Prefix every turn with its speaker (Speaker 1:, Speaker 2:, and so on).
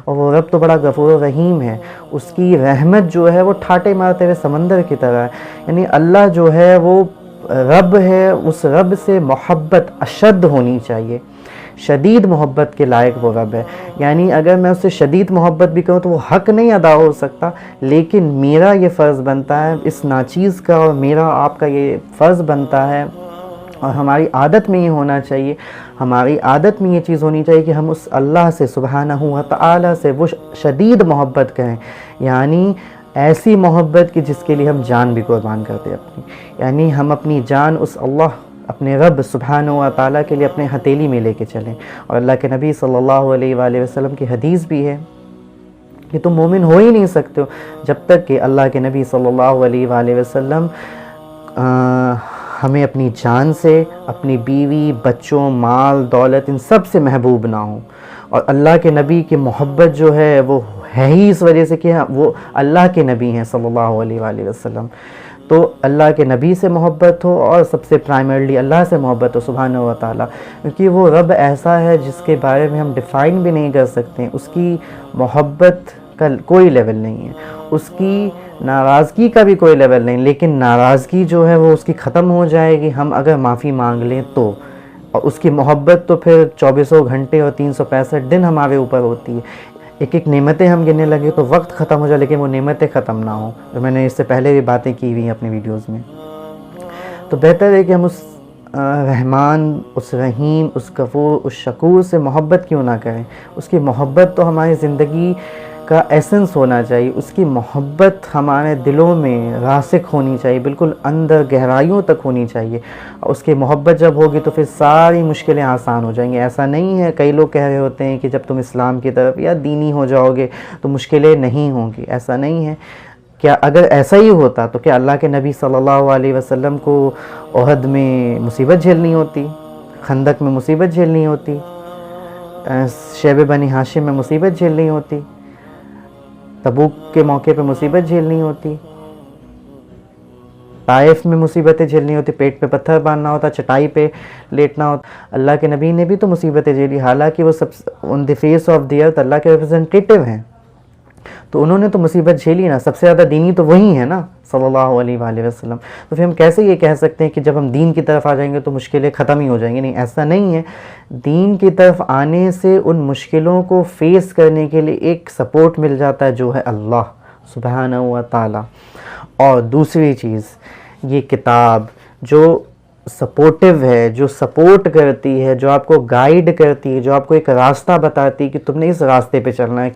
Speaker 1: اور وہ رب تو بڑا غفور رحیم ہے، اس کی رحمت جو ہے وہ ٹھاٹے مارتے ہوئے سمندر کی طرح ہے. یعنی اللہ جو ہے وہ رب ہے، اس رب سے محبت اشد ہونی چاہیے، شدید محبت کے لائق وہ رب ہے. یعنی اگر میں اس سے شدید محبت بھی کروں تو وہ حق نہیں ادا ہو سکتا، لیکن میرا یہ فرض بنتا ہے اس ناچیز کا، اور میرا آپ کا یہ فرض بنتا ہے، اور ہماری عادت میں یہ ہونا چاہیے، ہماری عادت میں یہ چیز ہونی چاہیے کہ ہم اس اللہ سے سبحانہ و تعالی سے وہ شدید محبت کریں. یعنی ایسی محبت کہ جس کے لیے ہم جان بھی قربان کرتے اپنی. یعنی ہم اپنی جان اس اللہ اپنے رب سبحانہ و تعالیٰ کے لیے اپنے ہتھیلی میں لے کے چلیں. اور اللہ کے نبی صلی اللہ علیہ وآلہ وسلم کی حدیث بھی ہے کہ تم مومن ہو ہی نہیں سکتے ہو جب تک کہ اللہ کے نبی صلی اللہ علیہ وآلہ وسلم ہمیں اپنی جان سے، اپنی بیوی، بچوں، مال، دولت، ان سب سے محبوب نہ ہوں. اور اللہ کے نبی کی محبت جو ہے وہ ہے ہی اس وجہ سے کہ وہ اللہ کے نبی ہیں صلی اللہ علیہ وآلہ وسلم. تو اللہ کے نبی سے محبت ہو، اور سب سے پرائمرلی اللہ سے محبت ہو سبحانہ و تعالیٰ، کیونکہ وہ رب ایسا ہے جس کے بارے میں ہم ڈیفائن بھی نہیں کر سکتے. اس کی محبت کا کوئی لیول نہیں ہے، اس کی ناراضگی کا بھی کوئی لیول نہیں، لیکن ناراضگی جو ہے وہ اس کی ختم ہو جائے گی ہم اگر معافی مانگ لیں تو. اور اس کی محبت تو پھر 24 گھنٹے اور 365 دن ہمارے اوپر ہوتی ہے. ایک ایک نعمتیں ہم گننے لگے تو وقت ختم ہو جائے، لیکن وہ نعمتیں ختم نہ ہوں، جو میں نے اس سے پہلے بھی باتیں کی ہوئی ہیں اپنی ویڈیوز میں. تو بہتر ہے کہ ہم اس رحمان، اس رحیم، اس غفور، اس شکور سے محبت کیوں نہ کریں. اس کی محبت تو ہماری زندگی کا ایسنس ہونا چاہیے، اس کی محبت ہمارے دلوں میں راسخ ہونی چاہیے، بالکل اندر گہرائیوں تک ہونی چاہیے. اس کی محبت جب ہوگی تو پھر ساری مشکلیں آسان ہو جائیں گی. ایسا نہیں ہے، کئی لوگ کہہ رہے ہوتے ہیں کہ جب تم اسلام کی طرف یا دینی ہو جاؤ گے تو مشکلیں نہیں ہوں گی. ایسا نہیں ہے. کیا اگر ایسا ہی ہوتا تو کیا اللہ کے نبی صلی اللہ علیہ وسلم کو احد میں مصیبت جھیلنی ہوتی، خندق میں مصیبت جھیلنی ہوتی، شیب بنی ہاشم میں مصیبت جھیلنی ہوتی، تبوک کے موقع پہ مصیبت جھیلنی ہوتی، طائف میں مصیبتیں جھیلنی ہوتی، پیٹ پہ پتھر باندھنا ہوتا، چٹائی پہ لیٹنا ہوتا؟ اللہ کے نبی نے بھی تو مصیبتیں جھیلی، حالانکہ وہ سب آن دی فیس آف دی ارتھ اللہ کے ریپرزنٹیٹیو ہیں، تو انہوں نے تو مصیبت جھیلی نا. سب سے زیادہ دینی تو وہی ہے نا صلی اللہ علیہ وآلہ وسلم. تو پھر ہم کیسے یہ کہہ سکتے ہیں کہ جب ہم دین کی طرف آ جائیں گے تو مشکلیں ختم ہی ہو جائیں گی؟ نہیں، ایسا نہیں ہے. دین کی طرف آنے سے ان مشکلوں کو فیس کرنے کے لیے ایک سپورٹ مل جاتا ہے جو ہے اللہ سبحانہ و تعالی. اور دوسری چیز، یہ کتاب جو سپورٹیو ہے، جو سپورٹ کرتی ہے، جو آپ کو گائیڈ کرتی ہے، جو آپ کو ایک راستہ بتاتی ہے کہ تم نے اس راستے پہ چلنا ہے.